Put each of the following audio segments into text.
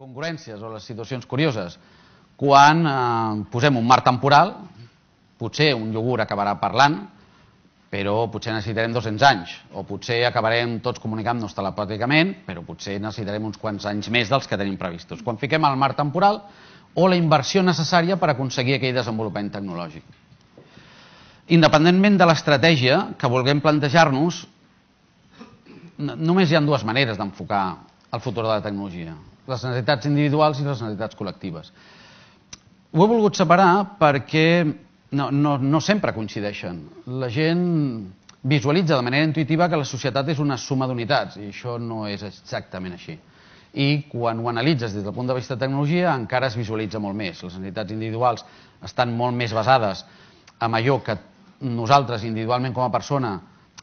incongruències o les situacions curioses. Quan posem un marc temporal, potser un iogurt acabarà parlant, però potser necessitarem 200 anys, o potser acabarem tots comunicant-nos telepàticament, però potser necessitarem uns quants anys més dels que tenim previstos. Quan fiquem el marc temporal o la inversió necessària per aconseguir aquell desenvolupament tecnològic. Independentment de l'estratègia que vulguem plantejar-nos, només hi ha dues maneres d'enfocar el futur de la tecnologia: les necessitats individuals i les necessitats col·lectives. Ho he volgut separar perquè no sempre coincideixen. La gent visualitza de manera intuïtiva que la societat és una suma d'unitats, i això no és exactament així. I quan ho analitzes des del punt de vista de tecnologia encara es visualitza molt més. Les necessitats individuals estan molt més basades en allò que nosaltres individualment com a persona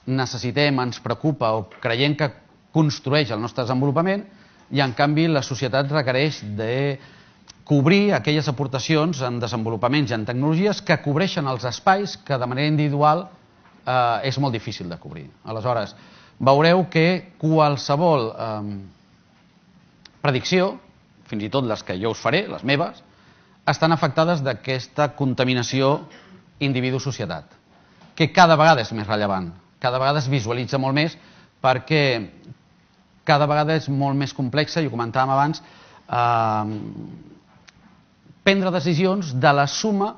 necessitem, ens preocupa o creiem que construeix el nostre desenvolupament, i en canvi la societat requereix de cobrir aquelles aportacions en desenvolupaments i en tecnologies que cobreixen els espais que de manera individual és molt difícil de cobrir. Aleshores, veureu que qualsevol predicció, fins i tot les que jo us faré, les meves, estan afectades d'aquesta contaminació individu-societat, que cada vegada és més rellevant, cada vegada es visualitza molt més, perquè cada vegada és molt més complexa, i ho comentàvem abans, prendre decisions de la suma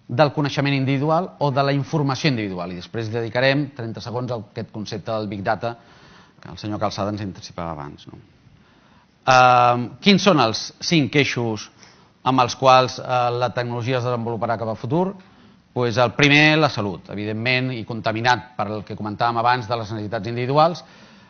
del coneixement individual o de la informació individual. I després dedicarem 30 segons a aquest concepte del Big Data que el senyor Calçada ens anticipava abans. Quins són els 5 eixos amb els quals la tecnologia es desenvoluparà cap al futur? El primer, la salut, evidentment, i contaminat per el que comentàvem abans de les necessitats individuals.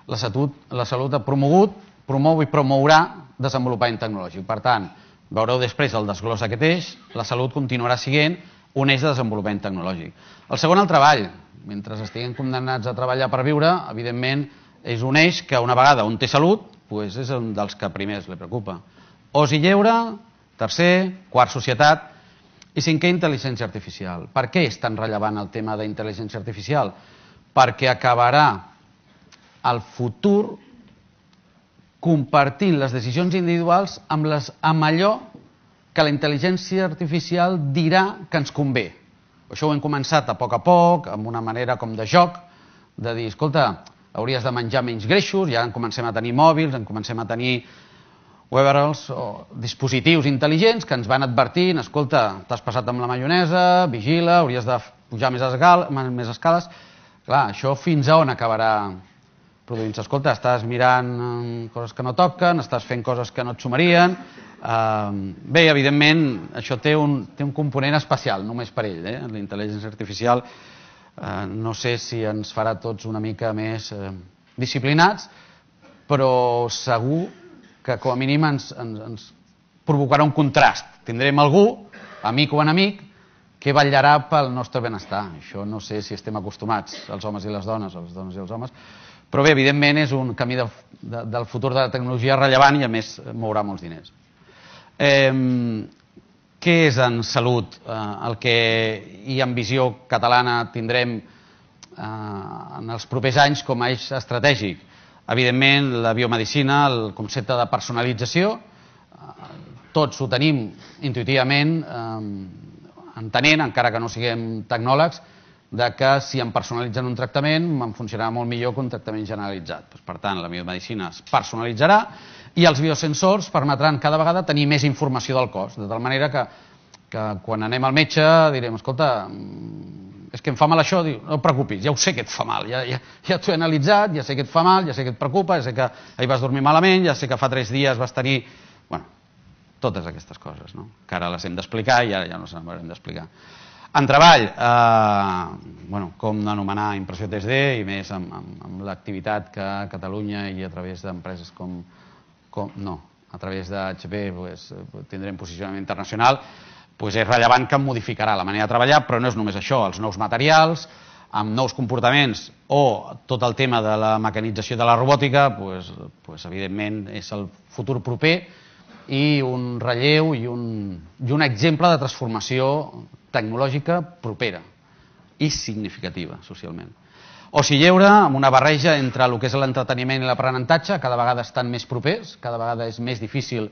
La salut ha promogut, promou i promourà desenvolupament tecnològic. Per tant, veureu després el desglòs d'aquest eix, la salut continuarà sent un eix de desenvolupament tecnològic. El segon, el treball. Mentre estiguem condemnats a treballar per viure, evidentment, és un eix que una vegada un té salut, és un dels que primers li preocupa. Oci i lleure, tercer, quart, societat, i cinquè, intel·ligència artificial. Per què és tan rellevant el tema d'intel·ligència artificial? Perquè acabarà el futur compartint les decisions individuals amb allò que la intel·ligència artificial dirà que ens convé. Això ho hem començat a poc, amb una manera com de joc, de dir, escolta, hauries de menjar menys greixos, i ara en comencem a tenir mòbils, en comencem a tenir wearables o dispositius intel·ligents que ens van advertint, escolta, t'has passat amb la maionesa, vigila, hauries de pujar més escales. Clar, això fins a on acabarà produint-se? Escolta, estàs mirant coses que no toquen, estàs fent coses que no et sumarien. Bé, evidentment, això té un component especial, només per ell. La intel·ligència artificial no sé si ens farà tots una mica més disciplinats, però segur que com a mínim ens provocarà un contrast. Tindrem algú, amic o enemic, que vetllarà pel nostre benestar. Això no sé si estem acostumats, els homes i les dones, els dones i els homes, però bé, evidentment és un camí del futur de la tecnologia rellevant i a més mourà molts diners. Què és en salut el que i en visió catalana tindrem en els propers anys com a eix estratègic? Evidentment, la biomedicina, el concepte de personalització, tots ho tenim intuïtivament, entenent, encara que no siguem tecnòlegs, que si em personalitzen un tractament em funcionarà molt millor que un tractament generalitzat. Per tant, la biomedicina es personalitzarà i els biosensors permetran cada vegada tenir més informació del cos, de tal manera que quan anem al metge direm, escolta, és que em fa mal això, no et preocupis, ja ho sé que et fa mal, ja t'ho he analitzat, ja sé que et fa mal, ja sé que et preocupa, ja sé que ahir vas dormir malament, ja sé que fa 3 dies vas tenir... Bueno, totes aquestes coses, que ara les hem d'explicar i ara ja no se n'haurem d'explicar. En treball, com anomenar impressió 3D, i més amb l'activitat que a Catalunya i a través d'empreses a través d'HP tindrem posicionament internacional, és rellevant que modificarà la manera de treballar, però no és només això, els nous materials, amb nous comportaments o tot el tema de la mecanització de la robòtica, evidentment és el futur proper i un relleu i un exemple de transformació tecnològica propera i significativa socialment. Oci i lleure, amb una barreja entre el que és l'entreteniment i l'aprenentatge, cada vegada estan més propers, cada vegada és més difícil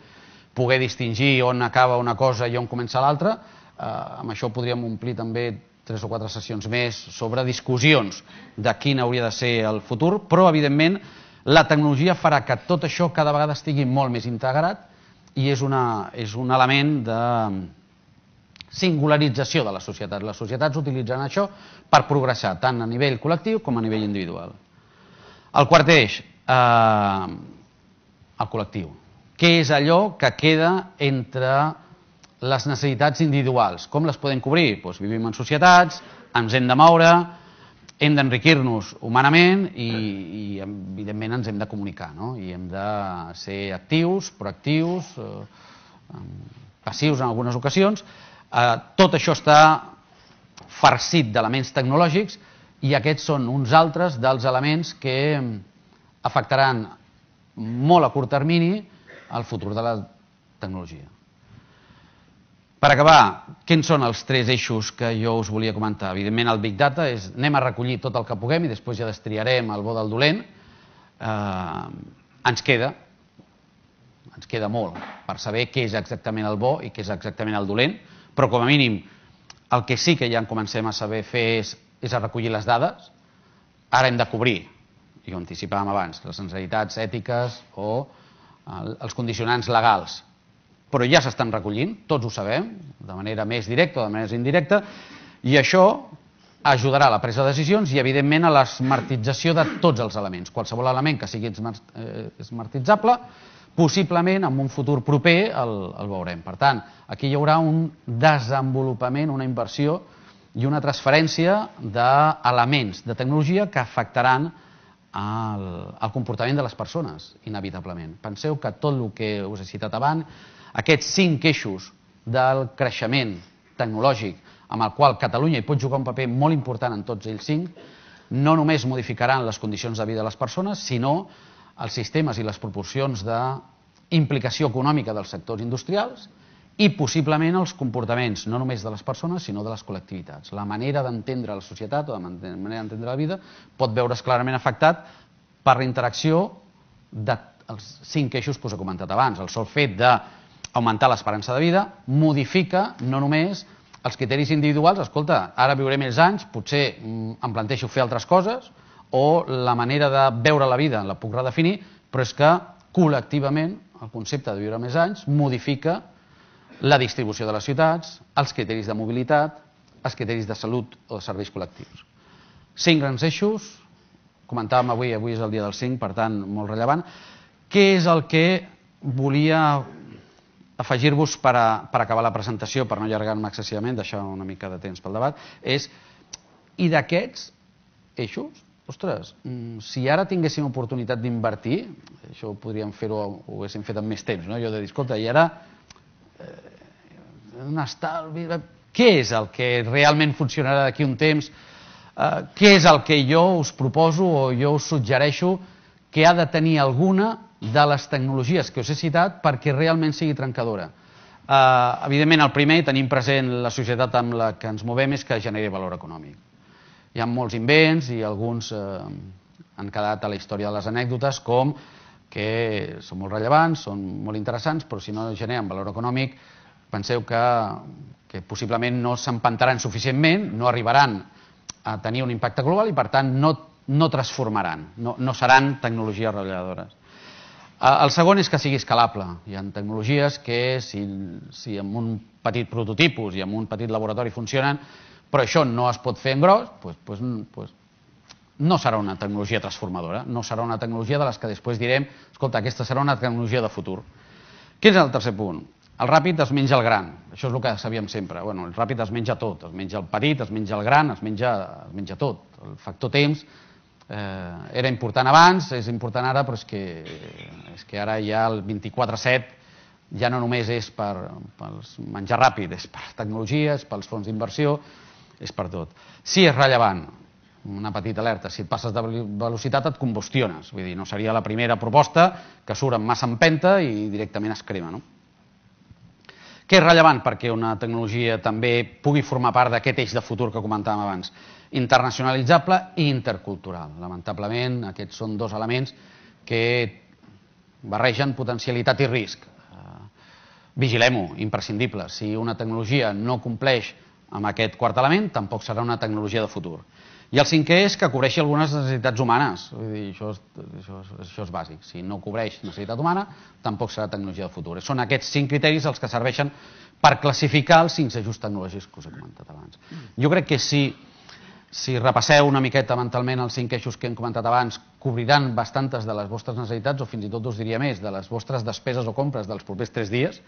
poder distingir on acaba una cosa i on comença l'altra. Amb això podríem omplir també 3 o 4 sessions més sobre discussions de quin hauria de ser el futur, però evidentment la tecnologia farà que tot això cada vegada estigui molt més integrat i és un element de singularització de la societat. Les societats utilitzen això per progressar tant a nivell col·lectiu com a nivell individual. El quart eix, el col·lectiu. Què és allò que queda entre les necessitats individuals? Com les podem cobrir? Vivim en societats, ens hem de moure, hem d'enriquir-nos humanament i evidentment ens hem de comunicar, i hem de ser actius, proactius, passius en algunes ocasions. Tot això està farcit d'elements tecnològics i aquests són uns altres dels elements que afectaran molt a curt termini el futur de la tecnologia. Per acabar, quins són els 3 eixos que jo us volia comentar? Evidentment el Big Data és anem a recollir tot el que puguem i després ja destriarem el bo del dolent. Ens queda molt per saber què és exactament el bo i què és exactament el dolent, però com a mínim el que sí que ja en comencem a saber fer és a recollir les dades. Ara hem de cobrir, i ho anticipàvem abans, les necessitats ètiques o els condicionants legals, però ja s'estan recollint, tots ho sabem, de manera més directa o de manera indirecta, i això ajudarà a la presa de decisions i, evidentment, a l'esmartització de tots els elements. Qualsevol element que sigui esmartitzable, possiblement en un futur proper el veurem. Per tant, aquí hi haurà un desenvolupament, una inversió i una transferència d'elements de tecnologia que afectaran el comportament de les persones, inevitablement. Penseu que tot el que us he citat abans, aquests 5 eixos del creixement tecnològic amb el qual Catalunya hi pot jugar un paper molt important en tots ells 5, no només modificaran les condicions de vida de les persones, sinó els sistemes i les proporcions d'implicació econòmica dels sectors industrials i possiblement els comportaments, no només de les persones, sinó de les col·lectivitats. La manera d'entendre la societat o la manera d'entendre la vida pot veure's clarament afectat per la interacció dels 5 eixos que us he comentat abans. El sol fet d'augmentar l'esperança de vida modifica no només els criteris individuals, escolta, ara viuré més anys, potser em planteixo fer altres coses, o la manera de veure la vida la puc redefinir, però és que col·lectivament el concepte de viure més anys modifica la distribució de les ciutats, els criteris de mobilitat, els criteris de salut o de serveis col·lectius. 5 grans eixos, comentàvem avui és el dia del 5, per tant, molt rellevant. Què és el que volia afegir-vos per acabar la presentació, per no allargar-me excessivament, deixar una mica de temps pel debat, i d'aquests eixos, ostres, si ara tinguéssim oportunitat d'invertir, això podríem fer-ho, ho haguéssim fet amb més temps, jo de dir, escolta, i ara un estalvi, què és el que realment funcionarà d'aquí un temps, què és el que jo us proposo o jo us suggereixo que ha de tenir alguna de les tecnologies que us he citat perquè realment sigui trencadora. Evidentment, el primer, tenim present la societat amb la que ens movem, és que generi valor econòmic. Hi ha molts invents i alguns han quedat a la història de les anècdotes com que són molt rellevants, són molt interessants, però si no generen valor econòmic, penseu que possiblement no s'empantaran suficientment, no arribaran a tenir un impacte global i, per tant, no transformaran, no seran tecnologies rellevadores. El segon és que sigui escalable. Hi ha tecnologies que, si amb un petit prototipus i amb un petit laboratori funcionen, però això no es pot fer en gros, doncs no serà una tecnologia transformadora, no serà una tecnologia de les que després direm, escolta, aquesta serà una tecnologia de futur. Quin és el tercer punt? El ràpid es menja el gran, això és el que sabíem sempre. El ràpid es menja tot, es menja el petit, es menja el gran, es menja tot. El factor temps era important abans, és important ara, però és que ara ja el 24/7 ja no només és per menjar ràpid, és per tecnologia, és pels fons d'inversió, és per tot. Sí, és rellevant, una petita alerta, si et passes de velocitat et combustiones, vull dir, no seria la primera proposta que surt amb massa empenta i directament es crema, no? Què és rellevant perquè una tecnologia també pugui formar part d'aquest eix de futur que comentàvem abans? Internacionalitzable i intercultural. Lamentablement, aquests són dos elements que barregen potencialitat i risc. vigilem-ho, imprescindible. Si una tecnologia no compleix amb aquest quart element, tampoc serà una tecnologia de futur. I el cinquè és que cobreixi algunes necessitats humanes. Vull dir, això és bàsic. Si no cobreix necessitat humana, tampoc serà tecnologia de futur. Són aquests 5 criteris els que serveixen per classificar els 5 eixos tecnològics que us he comentat abans. Jo crec que si repasseu una miqueta mentalment els 5 eixos que hem comentat abans, cobriran bastantes de les vostres necessitats, o fins i tot us diria més, de les vostres despeses o compres dels propers 3 dies,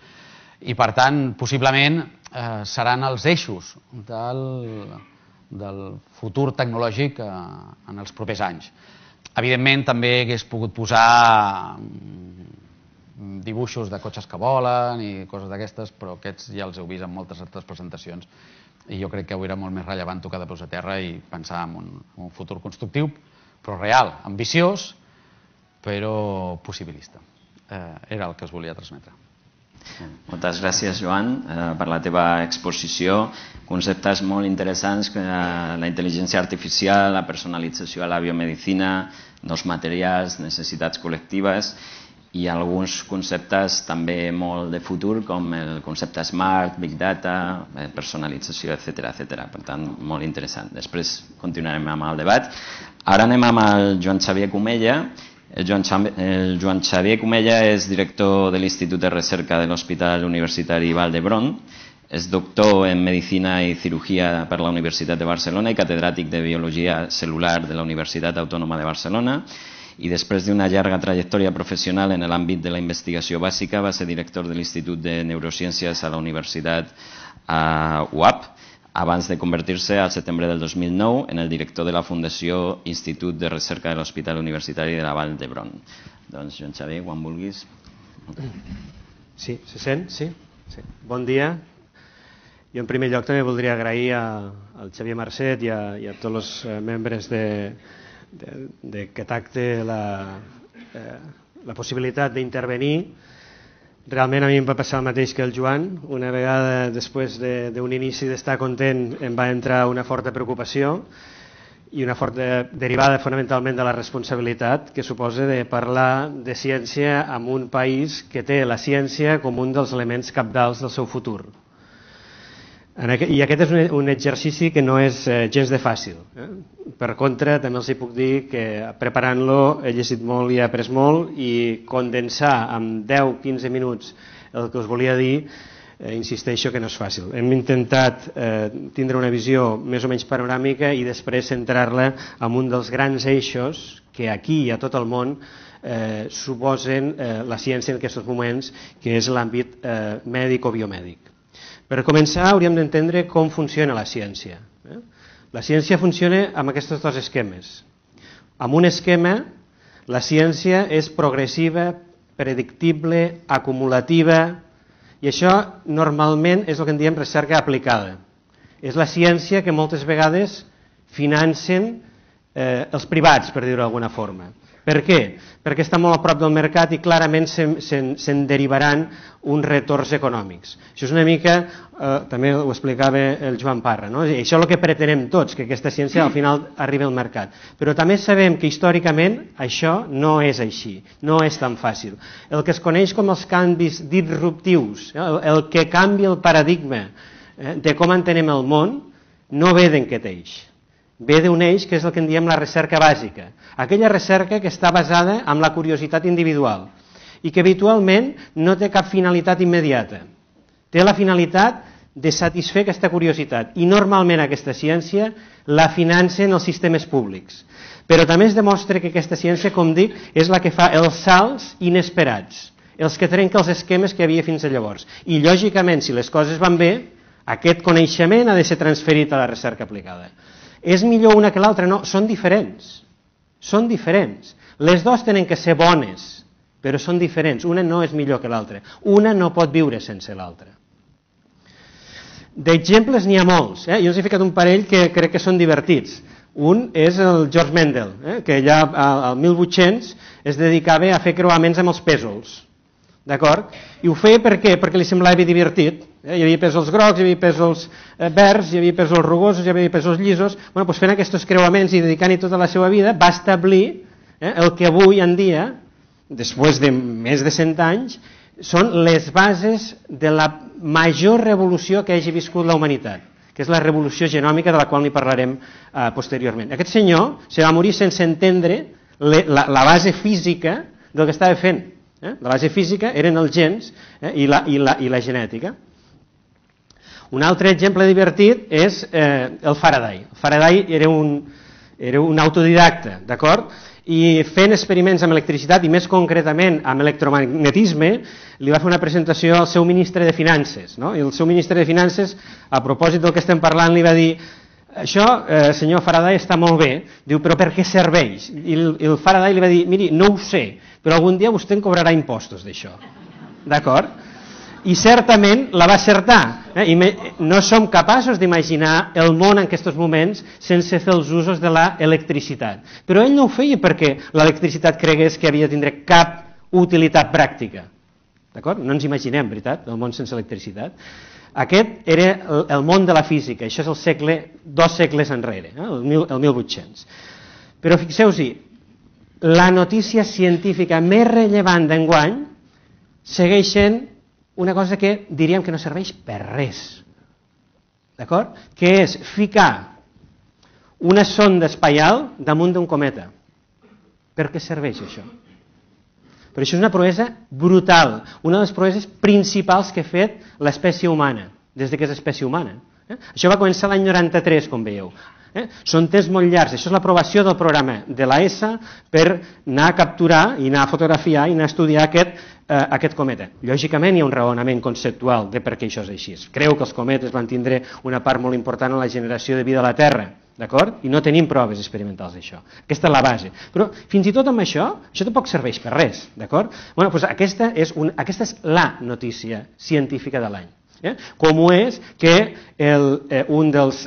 i per tant, possiblement, seran els eixos del futur tecnològic en els propers anys. Evidentment, també hagués pogut posar dibuixos de cotxes que volen i coses d'aquestes, però aquests ja els heu vist en moltes altres presentacions i jo crec que avui era molt més rellevant tocar de peus a terra i pensar en un futur constructiu, però real, ambiciós, però possibilista. Era el que us volia transmetre. Moltes gràcies, Joan, per la teva exposició. Conceptes molt interessants, la intel·ligència artificial, la personalització a la biomedicina, nous materials, necessitats col·lectives i alguns conceptes també molt de futur, com el concepte smart, big data, personalització, etc. Per tant, molt interessant. Després continuarem amb el debat. Ara anem amb el Joan Xavier Comella. El Joan Xavier Comella és director de l'Institut de Recerca de l'Hospital Universitari Vall d'Hebron, és doctor en Medicina i Cirugia per la Universitat de Barcelona i catedràtic de Biologia Celular de la Universitat Autònoma de Barcelona, i després d'una llarga trajectòria professional en l'àmbit de la investigació bàsica va ser director de l'Institut de Neurociències a la Universitat UAP, abans de convertir-se al setembre del 2009 en el director de la Fundació Institut de Recerca de l'Hospital Universitari de la Vall d'Hebron. Doncs, Joan Xavier, quan vulguis. Sí, se sent? Sí? Bon dia. Jo en primer lloc també voldria agrair al Xavier Marcet i a tots els membres d'aquest acte la possibilitat d'intervenir. Realment a mi em va passar el mateix que el Joan. Una vegada després d'un inici d'estar content em va entrar una forta preocupació i una forta derivada fonamentalment de la responsabilitat que suposa de parlar de ciència en un país que té la ciència com un dels elements cabdals del seu futur. I aquest és un exercici que no és gens de fàcil. Per contra, també els puc dir que preparant-lo he llegit molt i he après molt, i condensar en 10-15 minuts el que us volia dir, insisteixo que no és fàcil. Hem intentat tindre una visió més o menys panoràmica i després centrar-la en un dels grans eixos que aquí i a tot el món suposen la ciència en aquests moments, que és l'àmbit mèdic o biomèdic. Per començar, hauríem d'entendre com funciona la ciència. La ciència funciona amb aquests dos esquemes. Amb un esquema, la ciència és progressiva, predictible, acumulativa, i això normalment és el que en diem recerca aplicada. És la ciència que moltes vegades financen els privats, per dir-ho d'alguna forma. Per què? Perquè està molt a prop del mercat i clarament se'n derivaran uns retorns econòmics. Això és una mica, també ho explicava el Joan Parra, no? Això és el que pretenem tots, que aquesta ciència al final arribi al mercat. Però també sabem que històricament això no és així, no és tan fàcil. El que es coneix com els canvis disruptius, el que canvia el paradigma de com entenem el món, no ve d'aquest eix. Ve d'un eix que és el que en diem la recerca bàsica, aquella recerca que està basada en la curiositat individual i que habitualment no té cap finalitat immediata. Té la finalitat de satisfer aquesta curiositat i normalment aquesta ciència la financen els sistemes públics. Però també es demostra que aquesta ciència, com dic, és la que fa els salts inesperats, els que trenca els esquemes que hi havia fins a llavors. I lògicament, si les coses van bé, aquest coneixement ha de ser transferit a la recerca aplicada. És millor una que l'altra? No, són diferents. Són diferents. Les dues tenen que ser bones, però són diferents. Una no és millor que l'altra. Una no pot viure sense l'altra. D'exemples n'hi ha molts. Jo us he ficat un parell que crec que són divertits. Un és el George Mendel, que ja al 1800 es dedicava a fer creuaments amb els pèsols. D'acord? I ho feia per què? Perquè li semblava divertit. Hi havia pèsols grocs, hi havia pèsols verds, hi havia pèsols rugosos, hi havia pèsols llisos. Doncs fent aquests creuaments i dedicant-hi tota la seva vida va establir el que avui en dia, després de més de 100 anys, són les bases de la major revolució que hagi viscut la humanitat, que és la revolució genòmica de la qual n'hi parlarem posteriorment. Aquest senyor se va morir sense entendre la base física del que estava fent. La base física eren els gens i la genètica. Un altre exemple divertit és el Faraday. Faraday era un autodidacta, d'acord? I fent experiments amb electricitat, i més concretament amb electromagnetisme, li va fer una presentació al seu ministre de Finances. No? I el seu ministre de Finances, a propòsit del que estem parlant, li va dir: això, senyor Faraday, està molt bé, diu, però per què serveix? I el Faraday li va dir: miri, no ho sé, però algun dia vostè en cobrarà impostos d'això. D'acord? I certament la va acertar. I no som capaços d'imaginar el món en aquests moments sense fer els usos de l'electricitat. Però ell no ho feia perquè l'electricitat cregués que havia de tindre cap utilitat pràctica. D'acord? No ens imaginem, veritat, el món sense electricitat. Aquest era el món de la física, això és el segle, 2 segles enrere, el 1800. Però fixeu-hi, la notícia científica més rellevant d'enguany segueix sent una cosa que diríem que no serveix per res, d'acord? Que és ficar una sonda espaial damunt d'un cometa. Per què serveix això? Però això és una proesa brutal, una de les proeses principals que ha fet l'espècie humana, des que és espècie humana. Això va començar l'any 93, com veieu. Són temps molt llargs. Això és l'aprovació del programa de l'ESA per anar a capturar i anar a fotografiar i anar a estudiar aquest cometa. Lògicament hi ha un raonament conceptual de per què això és així. Creu que els cometes van tindre una part molt important en la generació de vida a la Terra, d'acord? I no tenim proves experimentals d'això. Aquesta és la base. Però fins i tot amb això tampoc serveix per res, d'acord? Bueno, doncs aquesta és la notícia científica de l'any. Com ho és que un dels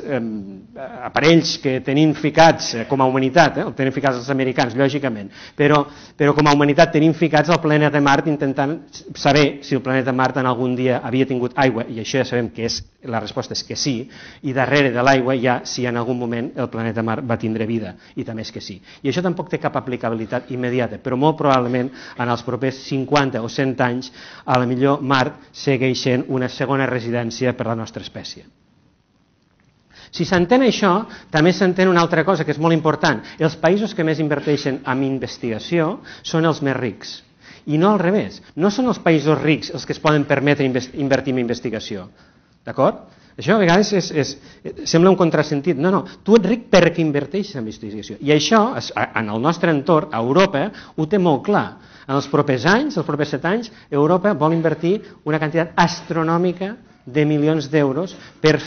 aparells que tenim ficats com a humanitat, el tenen ficats els americans, lògicament, però com a humanitat tenim ficats al planeta Mart intentant saber si el planeta Mart en algun dia havia tingut aigua, i això ja sabem que la resposta és que sí, i darrere de l'aigua ja si en algun moment el planeta Mart va tindre vida, i també és que sí. I això tampoc té cap aplicabilitat immediata, però molt probablement en els propers 50 o 100 anys a la millor Mart segueix sent una segona residència per a la nostra espècie. Si s'entén això, també s'entén una altra cosa que és molt important. Els països que més inverteixen en investigació són els més rics. I no al revés. No són els països rics els que es poden permetre invertir en investigació. D'acord? Això a vegades sembla un contrasentit. No, tu ets ric perquè inverteixes en investigació. I això, en el nostre entorn, a Europa, ho té molt clar. En els propers anys, els propers 7 anys, Europa vol invertir una quantitat astronòmica de milions d'euros per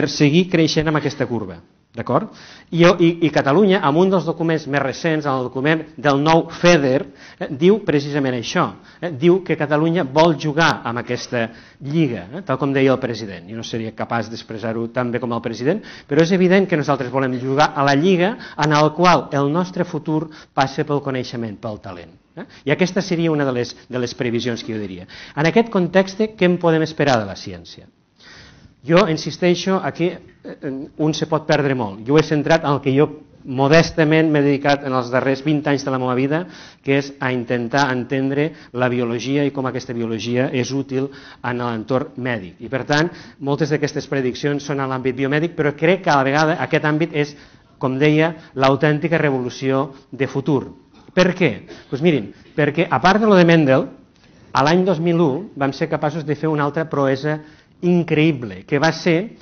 seguir creixent amb aquesta curva. D'acord? I Catalunya, en un dels documents més recents, en el document del nou FEDER, diu precisament això. Diu que Catalunya vol jugar amb aquesta lliga, tal com deia el president. Jo no seria capaç d'expressar-ho tan bé com el president, però és evident que nosaltres volem jugar a la lliga en la qual el nostre futur passa pel coneixement, pel talent. I aquesta seria una de les previsions que jo diria. En aquest context, què en podem esperar de la ciència? Jo insisteixo, aquí un se pot perdre molt. Jo he centrat en el que jo modestament m'he dedicat en els darrers 20 anys de la meva vida, que és a intentar entendre la biologia i com aquesta biologia és útil en l'entorn mèdic. I per tant, moltes d'aquestes prediccions són en l'àmbit biomèdic, però crec que a la vegada aquest àmbit és, com deia, l'autèntica revolució de futur. Per què? Doncs mirin, perquè a part de lo de Mendel, a l'any 2001 vam ser capaços de fer una altra proesa increïble, que va ser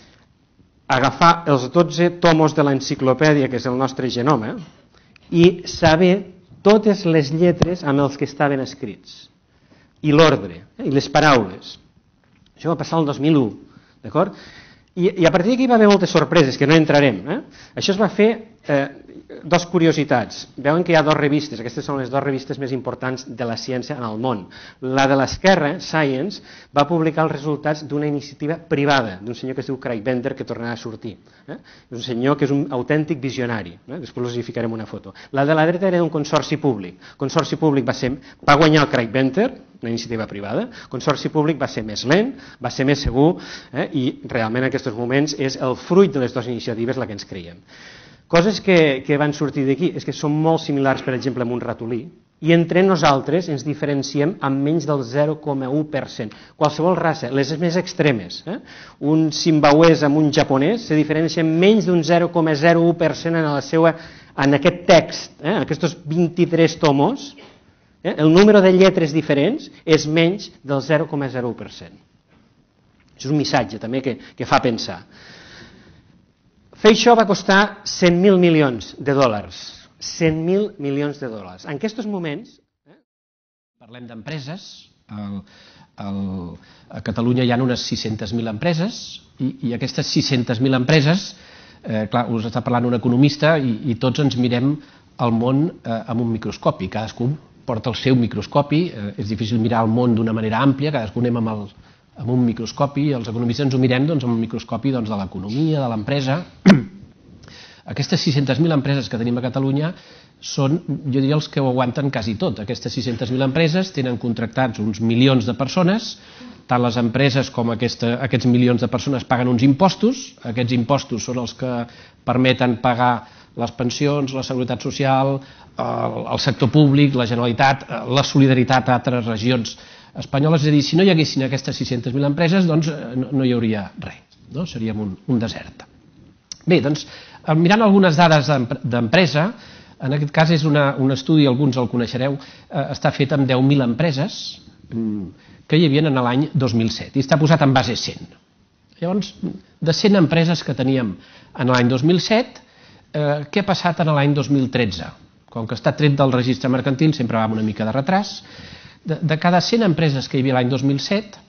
agafar els 12 tomos de l'enciclopèdia, que és el nostre genoma, i saber totes les lletres amb els que estaven escrits, i l'ordre, i les paraules. Això va passar el 2001, d'acord? I a partir d'aquí va haver moltes sorpreses, que no entrarem. Això es va fer... Dos curiositats. Veuen que hi ha 2 revistes, aquestes són les 2 revistes més importants de la ciència en el món. La de l'esquerra, Science, va publicar els resultats d'una iniciativa privada, d'un senyor que es diu Craig Venter, que tornarà a sortir. És un senyor que és un autèntic visionari. Després us hi ficarem una foto. La de la dreta era un consorci públic. El consorci públic va guanyar el Craig Venter, una iniciativa privada. El consorci públic va ser més lent, va ser més segur, i realment en aquests moments és el fruit de les 2 iniciatives la que ens creiem. Coses que van sortir d'aquí és que són molt similars, per exemple, amb un ratolí. I entre nosaltres ens diferenciem amb menys del 0,1%. Qualsevol raça, les més extremes, un zimbabuès amb un japonès se diferencien menys d'un 0,01% en aquest text, aquests 23 tomos, el número de lletres diferents és menys del 0,01%. És un missatge també que fa pensar. Fer això va costar 100.000 milions de dòlars. 100.000 milions de dòlars. En aquests moments, parlem d'empreses, a Catalunya hi ha unes 600.000 empreses i aquestes 600.000 empreses, clar, us està parlant un economista i tots ens mirem el món amb un microscopi, cadascú porta el seu microscopi, és difícil mirar el món d'una manera àmplia, cadascú anem amb un microscopi, els economistes ens ho mirem amb un microscopi de l'economia, de l'empresa. Aquestes 600.000 empreses que tenim a Catalunya són, jo diria, els que ho aguanten quasi tot. Aquestes 600.000 empreses tenen contractats uns milions de persones, tant les empreses com aquests milions de persones paguen uns impostos, aquests impostos són els que permeten pagar les pensions, la seguretat social, el sector públic, la Generalitat, la solidaritat a altres regions espanyoles. És a dir, si no hi haguessin aquestes 600.000 empreses, doncs no hi hauria res, no? Seríem un desert. Bé, doncs, mirant algunes dades d'empresa, en aquest cas és un estudi, alguns el coneixereu, està fet amb 10.000 empreses que hi havia en l'any 2007 i està posat en base 100. Llavors, de 100 empreses que teníem en l'any 2007, què ha passat en l'any 2013? Com que està tret del registre mercantil, sempre va amb una mica de retras. De cada 100 empreses que hi havia l'any 2007,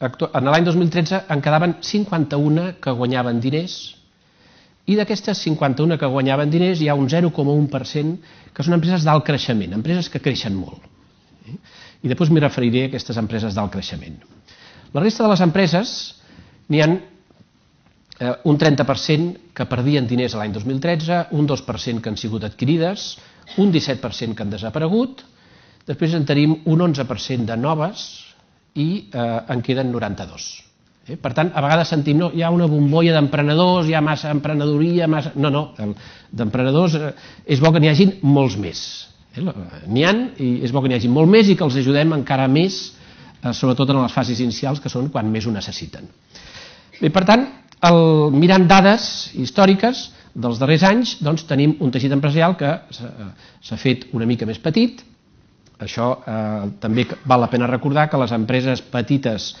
en l'any 2013 en quedaven 51 que guanyaven diners, i d'aquestes 51 que guanyaven diners hi ha un 0,1% que són empreses d'alt creixement, empreses que creixen molt. I després m'hi referiré a aquestes empreses d'alt creixement. La resta de les empreses n'hi ha un 30% que perdien diners l'any 2013, un 2% que han sigut adquirides, un 17% que han desaparegut, després en tenim un 11% de noves i en queden 92. Per tant, a vegades sentim, no, hi ha una bombolla d'emprenedors, hi ha massa emprenedoria, massa... No, d'emprenedors és bo que n'hi hagin molts més. N'hi ha i és bo que n'hi hagin molt més i que els ajudem encara més, sobretot en les fases inicials, que són quan més ho necessiten. Bé, per tant, mirant dades històriques dels darrers anys, doncs tenim un teixit empresarial que s'ha fet una mica més petit. Això també val la pena recordar que les empreses petites,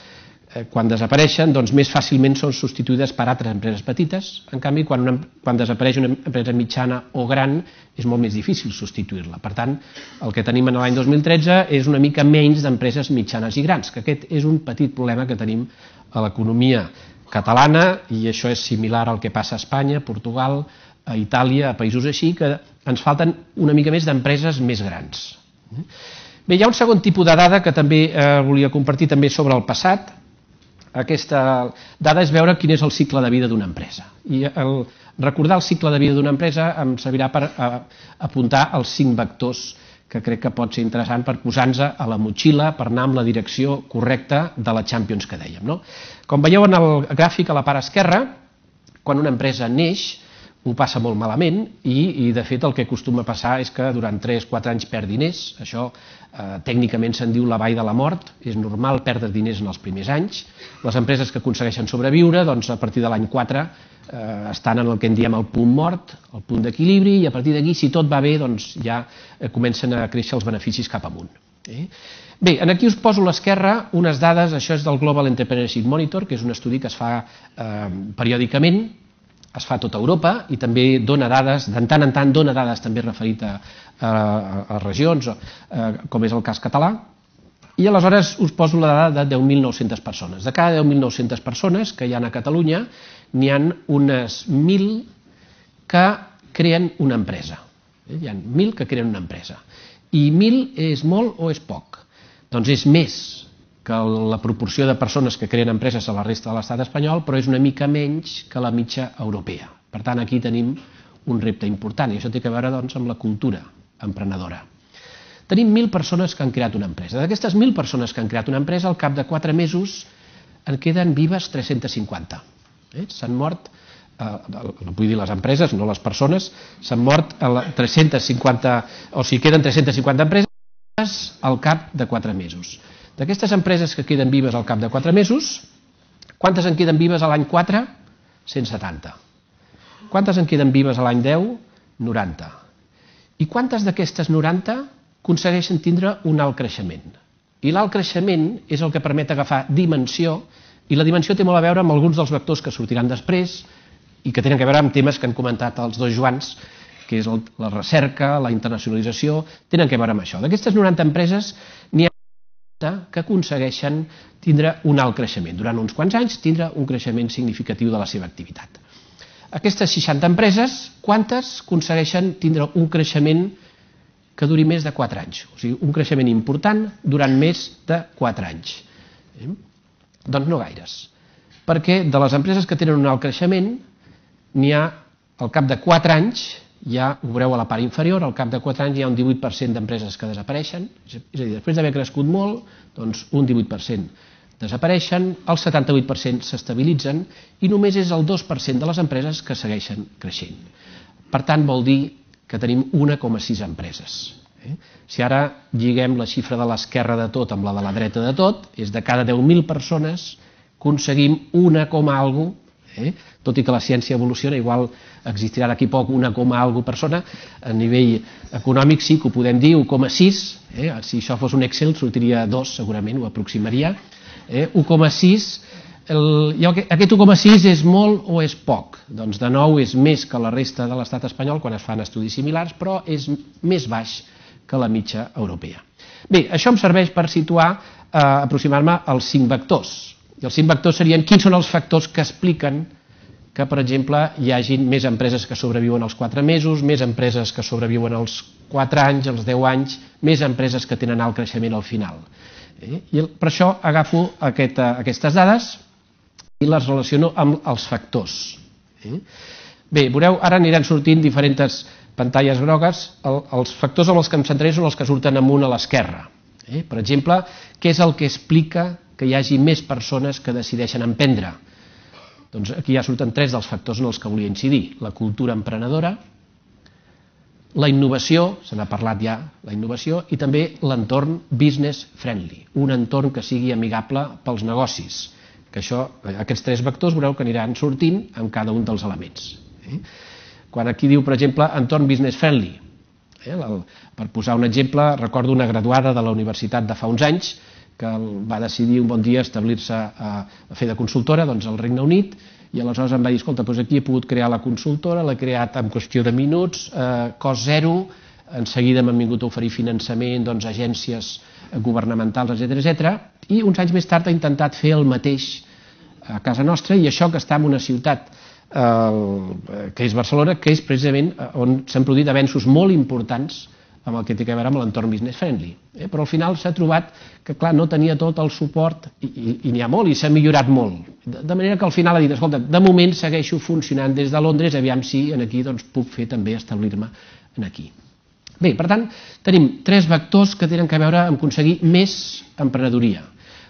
quan desapareixen, doncs més fàcilment són substituïdes per altres empreses petites. En canvi, quan desapareix una empresa mitjana o gran, és molt més difícil substituir-la. Per tant, el que tenim en l'any 2013 és una mica menys d'empreses mitjanes i grans, que aquest és un petit problema que tenim a l'economia catalana, i això és similar al que passa a Espanya, a Portugal, a Itàlia, a països així, que ens falten una mica més d'empreses més grans. Bé, hi ha un segon tipus de dada que també volia compartir també sobre el passat. Aquesta dada és veure quin és el cicle de vida d'una empresa. I recordar el cicle de vida d'una empresa em servirà per apuntar els 5 vectors que crec que pot ser interessant per posar-nos a la motxilla, per anar amb la direcció correcta de la Champions que dèiem. Com veieu en el gràfic a la part esquerra, quan una empresa neix, ho passa molt malament i de fet el que acostuma a passar és que durant 3-4 anys perd diners. Això tècnicament se'n diu la vall de la mort, és normal perdre diners en els primers anys. Les empreses que aconsegueixen sobreviure, doncs a partir de l'any 4 estan en el que en diem el punt mort, el punt d'equilibri, i a partir d'aquí, si tot va bé, doncs ja comencen a créixer els beneficis cap amunt. Bé, aquí us poso a l'esquerra unes dades, això és del Global Entrepreneurship Monitor, que és un estudi que es fa periòdicament, es fa a tota Europa i també dona dades, de tant en tant dona dades també referit a regions, com és el cas català, i aleshores us poso la dada de 10.900 persones. De cada 10.900 persones que hi ha a Catalunya, n'hi ha unes 1.000 que creen una empresa. Hi ha 1.000 que creen una empresa. I 1.000 és molt o és poc? Doncs és més que la proporció de persones que creen empreses a la resta de l'estat espanyol, però és una mica menys que la mitja europea. Per tant, aquí tenim un repte important, i això té a veure doncs, amb la cultura emprenedora. Tenim 1.000 persones que han creat una empresa. D'aquestes 1.000 persones que han creat una empresa, al cap de 4 mesos en queden vives 350. S'han mort vull dir les empreses, no les persones, s'han mort 350, o sigui, queden 350 empreses al cap de 4 mesos. D'aquestes empreses que queden vives al cap de 4 mesos, quantes en queden vives a l'any 4? 170. Quantes en queden vives a l'any 10? 90. I quantes d'aquestes 90 aconsegueixen tindre un alt creixement? I l'alt creixement és el que permet agafar dimensió, i la dimensió té molt a veure amb alguns dels vectors que sortiran després i que tenen a veure amb temes que han comentat els dos Joans, que és la recerca, la internacionalització, tenen a veure amb això. D'aquestes 90 empreses n'hi ha que aconsegueixen tindre un alt creixement. Durant uns quants anys tindre un creixement significatiu de la seva activitat. Aquestes 60 empreses, quantes aconsegueixen tindre un creixement que duri més de 4 anys? O sigui, un creixement important durant més de 4 anys. Doncs no gaires. Perquè de les empreses que tenen un alt creixement, n'hi ha, al cap de 4 anys, ja ho veureu a la part inferior, al cap de 4 anys hi ha un 18% d'empreses que desapareixen, és a dir, després d'haver crescut molt, doncs un 18% desapareixen, el 78% s'estabilitzen i només és el 2% de les empreses que segueixen creixent. Per tant, vol dir que tenim 1,6 empreses. Si ara lliguem la xifra de l'esquerra de tot amb la de la dreta de tot, és de cada 10.000 persones aconseguim 1, alguna cosa, tot i que la ciència evoluciona, igual existirà d'aquí poc 1, alguna persona, a nivell econòmic sí que ho podem dir, 1,6, si això fos un Excel sortiria 2 segurament, ho aproximaria, 1,6, aquest 1,6 és molt o és poc? Doncs de nou és més que la resta de l'estat espanyol quan es fan estudis similars, però és més baix que la mitja europea. Bé, això em serveix per situar, aproximar-me als 5 vectors. I els 5 vectors serien quins són els factors que expliquen que, per exemple, hi hagin més empreses que sobreviuen als 4 mesos, més empreses que sobreviuen als 4 anys, als 10 anys, més empreses que tenen alt creixement al final. I per això agafo aquestes dades i les relaciono amb els factors. Bé, veureu, ara aniran sortint diferents pantalles grogues. Els factors amb els que em centraré són els que surten amunt a l'esquerra. Per exemple, què és el que explica que hi hagi més persones que decideixen emprendre? Doncs aquí ja surten 3 dels factors en els que volia incidir. La cultura emprenedora, la innovació, se n'ha parlat ja, la innovació, i també l'entorn business friendly, un entorn que sigui amigable pels negocis. Que aquests 3 vectors veureu que aniran sortint amb cada un dels elements. Quan aquí diu, per exemple, entorn business friendly, per posar un exemple, recordo una graduada de la universitat de fa uns anys que va decidir un bon dia establir-se a fer de consultora al Regne Unit i aleshores em va dir, escolta, doncs aquí he pogut crear la consultora, l'he creat en qüestió de minuts, cost zero, en seguida m'han vingut a oferir finançament a agències governamentals, etc. I uns anys més tard ha intentat fer el mateix a casa nostra i això que està en una ciutat que és Barcelona, que és precisament on s'han produït avenços molt importants amb el que té a veure amb l'entorn business friendly. Però al final s'ha trobat que, clar, no tenia tot el suport i n'hi ha molt i s'ha millorat molt. De manera que al final ha dit, escolta, de moment segueixo funcionant des de Londres, aviam si aquí puc fer també establir-me aquí. Bé, per tant, tenim 3 vectors que tenen a veure amb aconseguir més emprenedoria.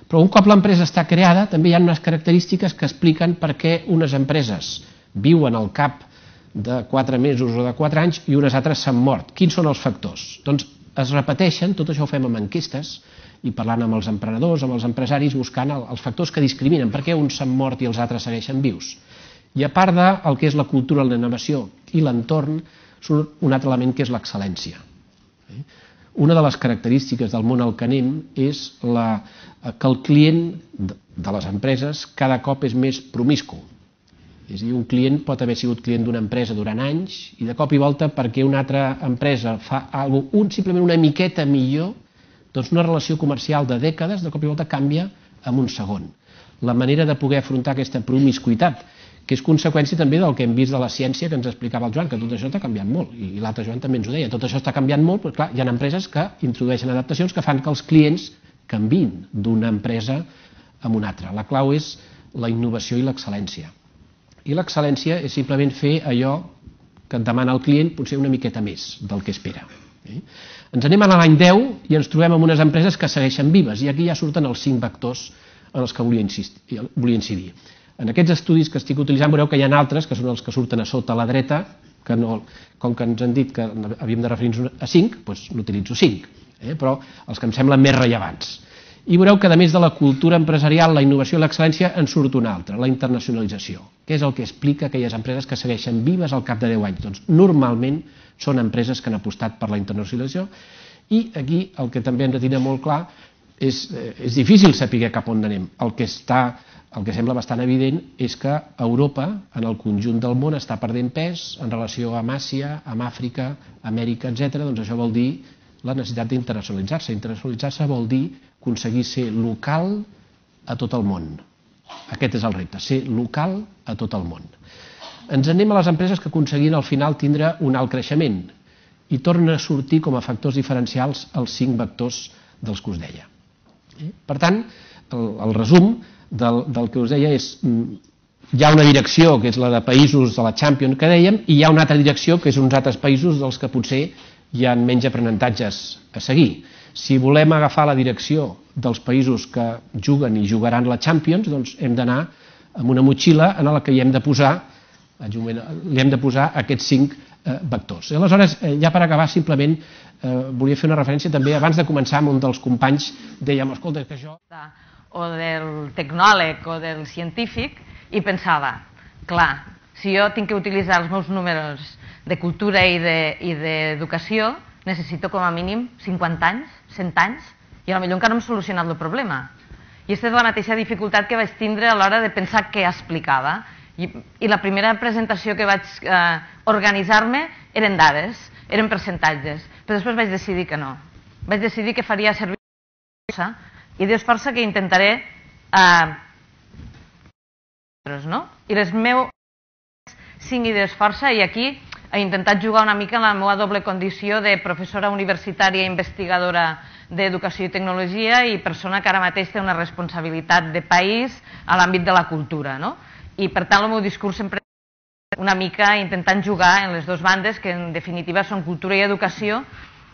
Però un cop l'empresa està creada, també hi ha unes característiques que expliquen per què unes empreses viuen al cap de 4 mesos o de 4 anys i unes altres s'han mort. Quins són els factors? Doncs es repeteixen, tot això ho fem amb enquestes i parlant amb els emprenedors, amb els empresaris, buscant els factors que discriminen, per què uns s'han mort i els altres segueixen vius. I a part del que és la cultura, la innovació i l'entorn, surt un altre element que és l'excel·lència. Una de les característiques del món al que anem és que el client de les empreses cada cop és més promiscu. És a dir, un client pot haver sigut client d'una empresa durant anys i de cop i volta perquè una altra empresa fa alguna cosa simplement una miqueta millor, doncs una relació comercial de dècades de cop i volta canvia en un segon. La manera de poder afrontar aquesta promiscuitat, que és conseqüència també del que hem vist de la ciència que ens explicava el Joan, que tot això està canviant molt, i l'altre Joan també ens ho deia, tot això està canviant molt, però clar, hi ha empreses que introdueixen adaptacions que fan que els clients canviïn d'una empresa a una altra. La clau és la innovació i l'excel·lència. I l'excel·lència és simplement fer allò que et demana el client, potser una miqueta més del que espera. Ens anem a l'any 10 i ens trobem amb unes empreses que segueixen vives, i aquí ja surten els 5 vectors en els que volia incidir. En aquests estudis que estic utilitzant veureu que hi ha altres, que són els que surten a sota a la dreta, que no, com que ens han dit que havíem de referir-nos a 5, doncs n'utilitzo 5, però els que em semblen més rellevants. I veureu que a més de la cultura empresarial, la innovació i l'excel·lència en surt una altra, la internacionalització, que és el que explica aquelles empreses que segueixen vives al cap de 10 anys. Doncs normalment són empreses que han apostat per la internacionalització i aquí el que també hem de tenir molt clar és difícil saber cap on anem. El que sembla bastant evident és que Europa, en el conjunt del món, està perdent pes en relació amb Àsia, amb Àfrica, Amèrica, etc. Doncs això vol dir la necessitat d'internacionalitzar-se. Internacionalitzar-se vol dir aconseguir ser local a tot el món. Aquest és el repte, ser local a tot el món. Ens anem a les empreses que aconseguien al final tindre un alt creixement i tornen a sortir com a factors diferencials els 5 vectors dels que us deia. Per tant, el resum del que us deia és hi ha una direcció que és la de països de la Champions que dèiem i hi ha una altra direcció que és uns altres països dels que potser hi ha menys aprenentatges a seguir. Si volem agafar la direcció dels països que juguen i jugaran la Champions, doncs hem d'anar amb una motxilla en la que hi hem de posar aquests 5 vectors. Aleshores, ja per acabar, simplement volia fer una referència també, abans de començar, amb un dels companys dèiem, escolta, que això... O del tecnòleg o del científic, i pensava, clar, si jo tinc que utilitzar els meus números de cultura i d'educació, necessito com a mínim 50 anys, 100 anys, i potser encara no hem solucionat el problema. I aquesta és la mateixa dificultat que vaig tindre a l'hora de pensar què explicava. I la primera presentació que vaig organitzar-me eren dades, eren percentatges, però després vaig decidir que no. Vaig decidir que faria servir idees força que intentaré i les meves 5 idees força, i aquí he intentat jugar una mica en la meva doble condició de professora universitària i investigadora d'educació i tecnologia i persona que ara mateix té una responsabilitat de país a l'àmbit de la cultura. I per tant el meu discurs sempre una mica intentant jugar en les dues bandes, que en definitiva són cultura i educació,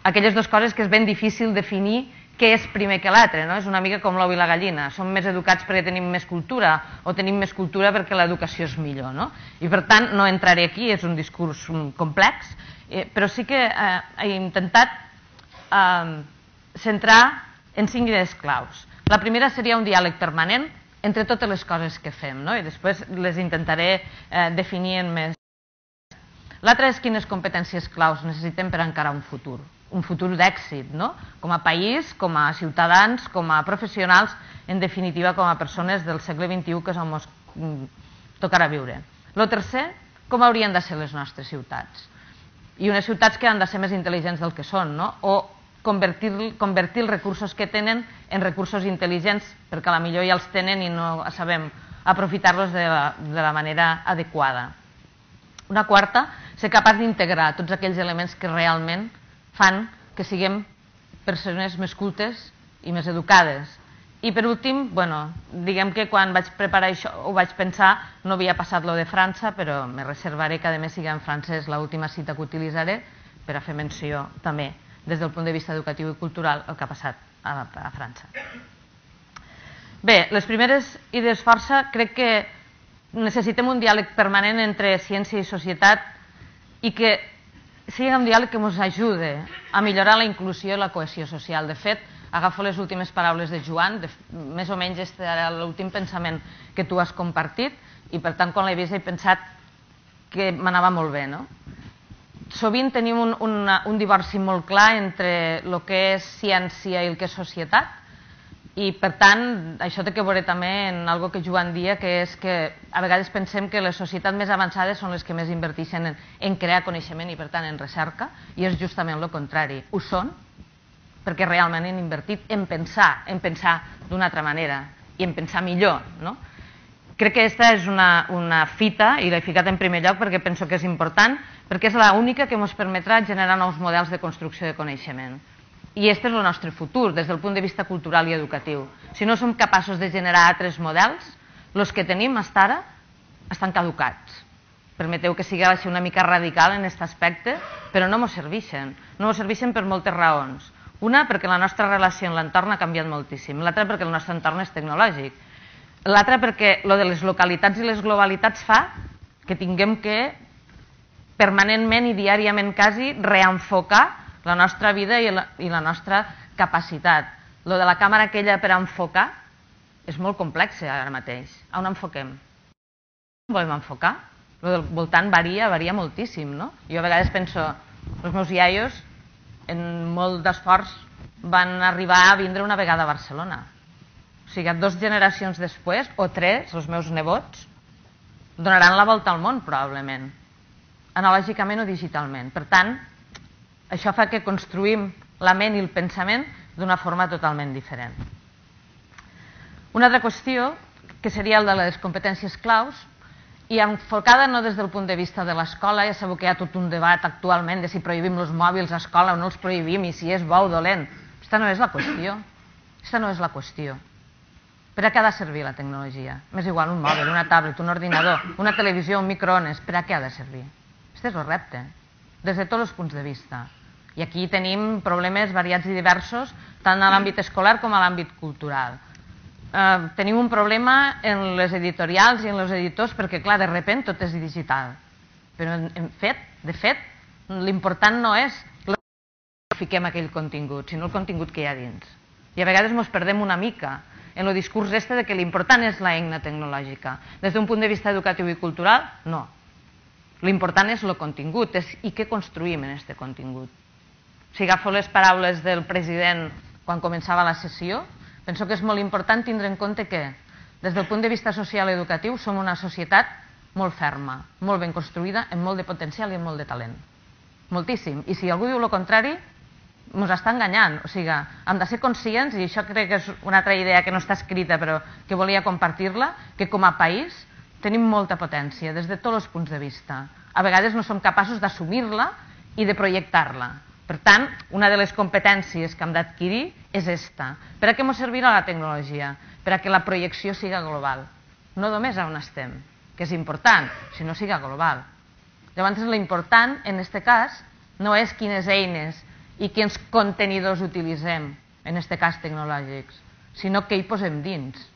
aquelles dues coses que és ben difícil definir què és primer que l'altre, és una mica com l'ou i la gallina, som més educats perquè tenim més cultura o tenim més cultura perquè l'educació és millor. I per tant no entraré aquí, és un discurs complex, però sí que he intentat centrar en 5 idees claus. La primera seria un diàleg permanent entre totes les coses que fem, i després les intentaré definir en més. L'altra és quines competències claus necessitem per encarar un futur d'èxit, com a país, com a ciutadans, com a professionals, en definitiva com a persones del segle XXI que ens tocarà viure. El tercer, com haurien de ser les nostres ciutats. I unes ciutats que han de ser més intel·ligents del que són, o convertir els recursos que tenen en recursos intel·ligents, perquè a la millor ja els tenen i no sabem aprofitar-los de la manera adequada. Una quarta, ser capaç d'integrar tots aquells elements que realment fan que siguem persones més cultes i més educades. I per últim, diguem que quan vaig preparar això ho vaig pensar, no havia passat lo de França, però me reservaré que a més sigui en francès l'última cita que utilitzaré per a fer menció també des del punt de vista educatiu i cultural el que ha passat a França. Bé, les primeres idees força, crec que necessitem un diàleg permanent entre ciència i societat i que sigui un diàleg que ens ajudi a millorar la inclusió i la cohesió social. De fet, agafo les últimes paraules de Joan, més o menys este era l'últim pensament que tu has compartit i per tant quan l'he vist he pensat que m'anava molt bé. Sovint tenim un divorci molt clar entre el que és ciència i el que és societat i per tant això té que veure també en algo que Joan dia, que és que a vegades pensem que les societats més avançades són les que més inverteixen en crear coneixement i per tant en recerca, i és justament el contrari. Ho són perquè realment han invertit en pensar d'una altra manera i en pensar millor. Crec que aquesta és una fita i l'he ficat en primer lloc perquè penso que és important, perquè és l'única que ens permetrà generar nous models de construcció de coneixement. I aquest és el nostre futur des del punt de vista cultural i educatiu. Si no som capaços de generar altres models, els que tenim fins ara estan caducats. Permeteu que sigui una mica radical en aquest aspecte, però no ens serveixen. No ens serveixen per moltes raons. Una, perquè la nostra relació amb l'entorn ha canviat moltíssim. L'altra, perquè el nostre entorn és tecnològic. L'altre perquè lo de les localitats i les globalitats fa que tinguem que permanentment i diàriament quasi reenfocar la nostra vida i la nostra capacitat. Lo de la càmera aquella per enfocar és molt complex ara mateix. On enfoquem? On volem enfocar? Lo del voltant varia moltíssim, no? Jo a vegades penso, els meus iaios en molt d'esforç van arribar a vindre una vegada a Barcelona. O sigui, 2 generacions després, o 3, els meus nebots, donaran la volta al món, probablement, analògicament o digitalment. Per tant, això fa que construïm la ment i el pensament d'una forma totalment diferent. Una altra qüestió, que seria el de les competències claus, i enfocada no des del punt de vista de l'escola, ja sabeu que hi ha tot un debat actualment de si prohibim els mòbils a escola o no els prohibim i si és bo o dolent. Aquesta no és la qüestió. Aquesta no és la qüestió. Per a què ha de servir la tecnologia? M'és igual un mòbil, una tablet, un ordinador, una televisió, un microones, per a què ha de servir? Aquest és el repte, des de tots els punts de vista. I aquí tenim problemes variats i diversos, tant a l'àmbit escolar com a l'àmbit cultural. Tenim un problema en les editorials i en els editors perquè, clar, de sobte tot és digital. Però, de fet, l'important no és que fiquem aquell contingut, sinó el contingut que hi ha dins. I a vegades ens perdem una mica en el discurs de que l'important és l'eina tecnològica. Des d'un punt de vista educatiu i cultural, no. L'important és el contingut, i què construïm en aquest contingut. Si agafo les paraules del president quan començava la sessió, penso que és molt important tindre en compte que, des del punt de vista social i educatiu, som una societat molt ferma, molt ben construïda, amb molt de potencial i amb molt de talent. Moltíssim. I si algú diu el contrari, ens està enganyant. O sigui, hem de ser conscients, i això crec que és una altra idea que no està escrita però que volia compartir-la, que com a país tenim molta potència des de tots els punts de vista. A vegades no som capaços d'assumir-la i de projectar-la. Per tant, una de les competències que hem d'adquirir és esta. Per a què ens servirà la tecnologia? Per a que la projecció siga global. No només on estem, que és important, sinó siga global. Llavors, l'important, en aquest cas, no és quines eines i quins contenidors utilitzem, en aquest cas tecnològics, sinó què hi posem dins.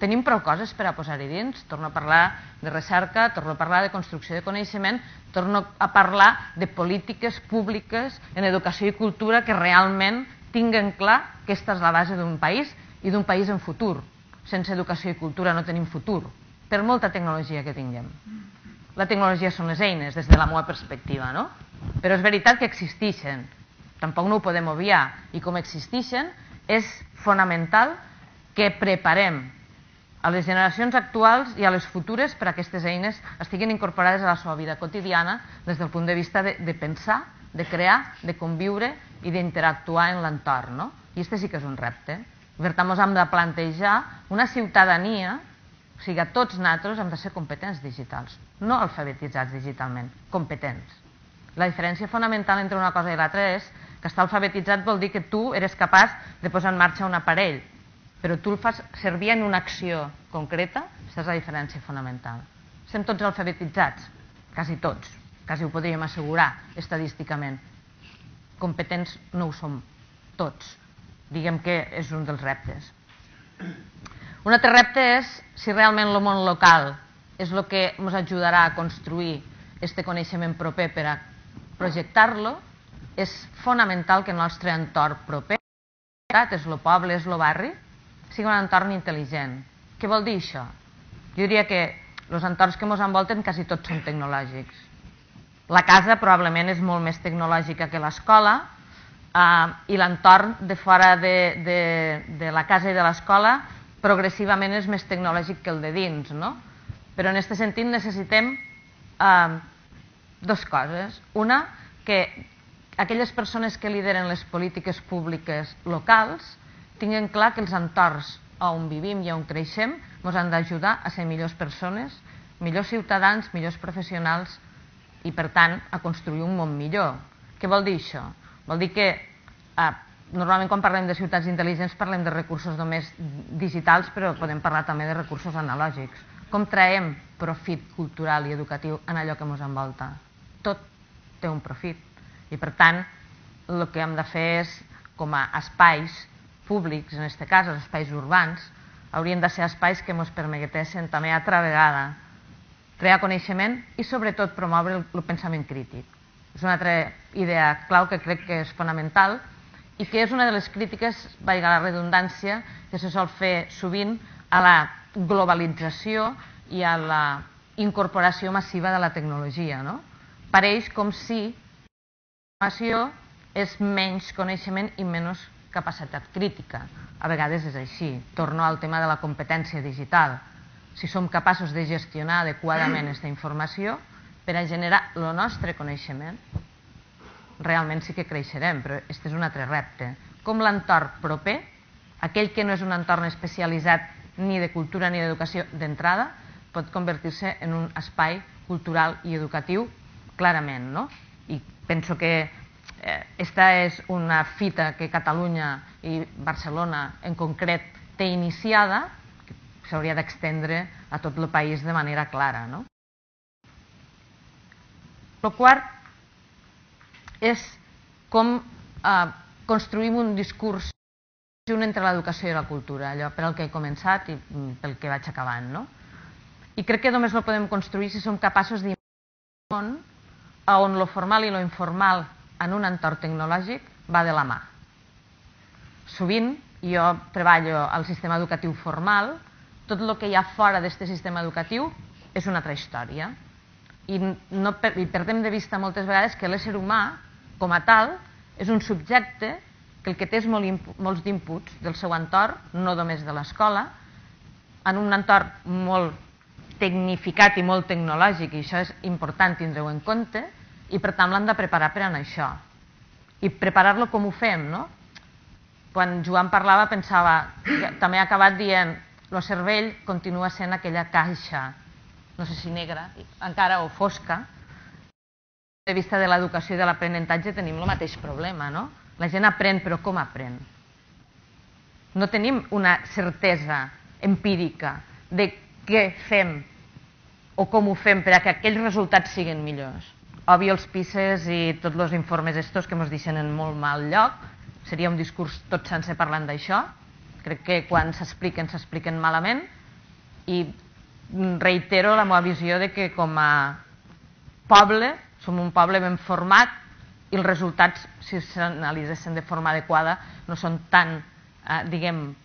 Tenim prou coses per a posar-hi dins. Torno a parlar de recerca, torno a parlar de construcció de coneixement, torno a parlar de polítiques públiques en educació i cultura que realment tinguen clar que aquesta és la base d'un país i d'un país en futur. Sense educació i cultura no tenim futur, per molta tecnologia que tinguem. La tecnologia són les eines, des de la meva perspectiva, no? Però és veritat que existeixen, tampoc no ho podem obviar, i com existeixen és fonamental que preparem a les generacions actuals i a les futures per a aquestes eines estiguin incorporades a la seva vida quotidiana des del punt de vista de pensar, de crear, de conviure i d'interactuar en l'entorn, no? I aquest sí que és un repte. Per tant, ens hem de plantejar una ciutadania, o sigui, tots nosaltres hem de ser competents digitals, no alfabetitzats digitalment, competents. La diferència fonamental entre una cosa i l'altra és que estar alfabetitzat vol dir que tu eres capaç de posar en marxa un aparell, però tu el fas servir en una acció concreta. Aquesta és la diferència fonamental. Estem tots alfabetitzats, quasi tots, quasi ho podríem assegurar estadísticament. Competents no ho som tots. Diguem que és un dels reptes. Un altre repte és si realment el món local és el que ens ajudarà a construir aquest coneixement proper per a projectar-lo. És fonamental que el nostre entorn proper, és el poble, és el barri, sigui un entorn intel·ligent. Què vol dir això? Jo diria que els entorns que ens envolten quasi tots són tecnològics. La casa probablement és molt més tecnològica que l'escola i l'entorn de fora de la casa i de l'escola progressivament és més tecnològic que el de dins, no? Però en aquest sentit necessitem dues coses. Una, que aquelles persones que lideren les polítiques públiques locals tinguin clar que els entorns on vivim i on creixem ens han d'ajudar a ser millors persones, millors ciutadans, millors professionals i, per tant, a construir un món millor. Què vol dir això? Vol dir que normalment quan parlem de ciutats intel·ligents parlem de recursos només digitals, però podem parlar també de recursos analògics. Com traiem profit cultural i educatiu en allò que ens envolta? Tot té un profit i, per tant, el que hem de fer és, com a espais públics, en aquest cas els espais urbans, haurien de ser espais que ens permetessin també altra vegada crear coneixement i sobretot promoure el pensament crític. És una altra idea clau que crec que és fonamental i que és una de les crítiques, valga la redundància, que se sol fer sovint a la globalització i a la incorporació massiva de la tecnologia. Pareix com si la informació és menys coneixement i menys capacitat crítica. A vegades és així. Torno al tema de la competència digital. Si som capaços de gestionar adequadament aquesta informació per a generar el nostre coneixement, realment sí que creixerem, però aquest és un altre repte. Com l'entorn proper, aquell que no és un entorn especialitzat ni de cultura ni d'educació d'entrada, pot convertir-se en un espai cultural i educatiu clarament. I penso que aquesta és una fita que Catalunya i Barcelona en concret té iniciada, que s'hauria d'extendre a tot el país de manera clara. El quart és com construïm un discurs entre l'educació i la cultura, allò per al que he començat i pel que vaig acabant. I crec que només el podem construir si som capaços d'imaginar un món on lo formal i lo informal en un entorn tecnològic va de la mà. Sovint, jo treballo al sistema educatiu formal, tot el que hi ha fora d'aquest sistema educatiu és una altra història. I perdem de vista moltes vegades que l'ésser humà, com a tal, és un subjecte que el que té és molts inputs del seu entorn, no només de l'escola, en un entorn molt tecnificat i molt tecnològic, i això és important tindre-ho en compte, i per tant l'hem de preparar per a això. I preparar-lo com ho fem, no? Quan Joan parlava pensava, també ha acabat dient, el cervell continua sent aquella caixa, no sé si negra, encara o fosca. Des de vista de l'educació i de l'aprenentatge tenim el mateix problema, no? La gent aprèn, però com aprèn? No tenim una certesa empírica de què fem o com ho fem per a que aquells resultats siguin millors. Obvi els PISA i tots els informes estos que ens deixen en molt mal lloc. Seria un discurs tot sencer parlant d'això. Crec que quan s'expliquen malament i reitero la meva visió de que com a poble som un poble ben format i els resultats, si s'analitzessin de forma adequada, no són tan, diguem,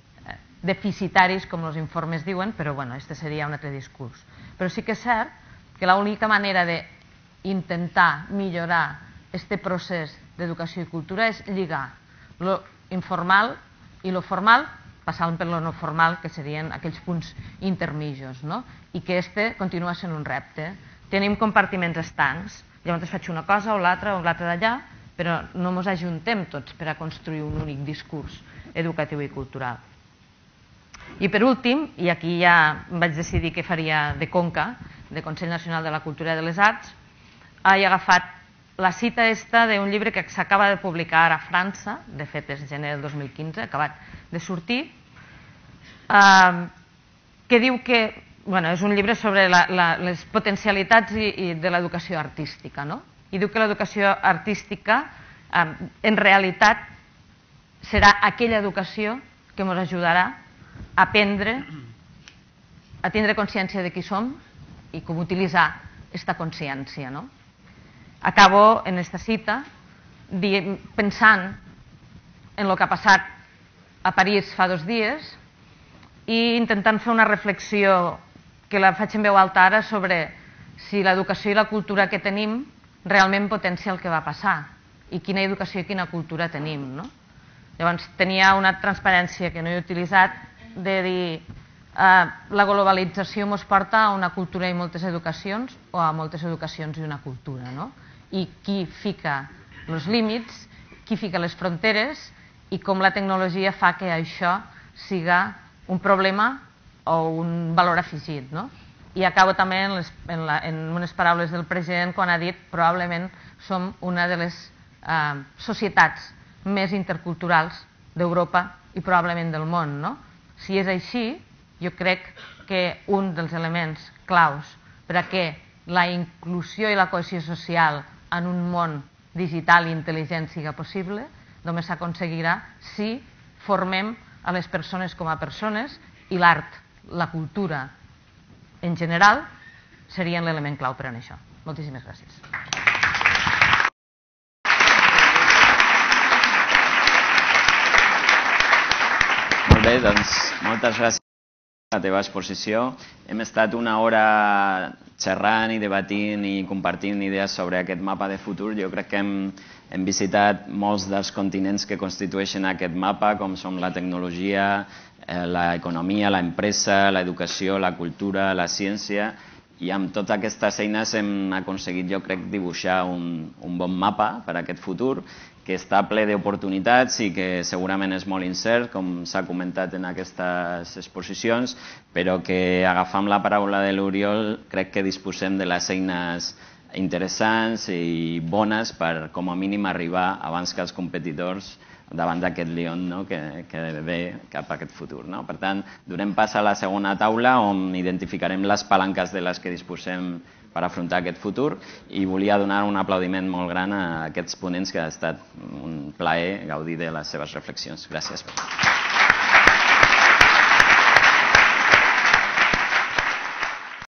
deficitaris com els informes diuen, però bueno, aquest seria un altre discurs. Però sí que és cert que l'única manera d'intentar millorar aquest procés d'educació i cultura és lligar lo informal i lo formal, passant per lo no formal, que serien aquells punts intermitjos, i que este continua sent un repte. Tenim compartiments estancs, llavors faig una cosa o l'altra d'allà, però no ens ajuntem tots per a construir un únic discurs educatiu i cultural. I per últim, i aquí ja vaig decidir que faria de conca, de Consell Nacional de la Cultura i de les Arts, he agafat la cita esta d'un llibre que s'acaba de publicar ara a França, de fet és gener del 2015, acabat de sortir, que diu que, és un llibre sobre les potencialitats de l'educació artística, i diu que l'educació artística en realitat serà aquella educació que ens ajudarà a aprendre, a tindre consciència de qui som i com utilitzar aquesta consciència. Acabo en aquesta cita pensant en el que ha passat a París fa 2 dies i intentant fer una reflexió que la faig en veu alta ara sobre si l'educació i la cultura que tenim realment potencia el que va passar i quina educació i quina cultura tenim. Llavors tenia una transparència que no he utilitzat de dir la globalització ens porta a una cultura i moltes educacions o a moltes educacions i una cultura, i qui fica els límits, qui fica les fronteres i com la tecnologia fa que això siga un problema o un valor afegit. I acabo també en unes paraules del president quan ha dit probablement som una de les societats més interculturals d'Europa i probablement del món. Si és així, jo crec que un dels elements claus per a que la inclusió i la cohesió social en un món digital i intel·ligent siga possible només s'aconseguirà si formem a les persones com a persones i l'art, la cultura en general, serien l'element clau per a això. Moltíssimes gràcies. Molt bé, doncs moltes gràcies per la teva exposició. Hem estat una hora xerrant i debatint i compartint idees sobre aquest mapa de futur. Jo crec que hem visitat molts dels continents que constitueixen aquest mapa, com són la tecnologia, l'economia, l'empresa, l'educació, la cultura, la ciència, i amb totes aquestes eines hem aconseguit, jo crec, dibuixar un bon mapa per a aquest futur, que està ple d'oportunitats i que segurament és molt incert, com s'ha comentat en aquestes exposicions, però que agafant la paraula de l'Oriol crec que disposem de les eines interessants i bones per, com a mínim, arribar abans que els competidors davant d'aquest lion que ve cap a aquest futur. Per tant, donem pas a la segona taula on identificarem les palanques de les que disposem per afrontar aquest futur, i volia donar un aplaudiment molt gran a aquests ponents, que ha estat un plaer gaudir de les seves reflexions. Gràcies.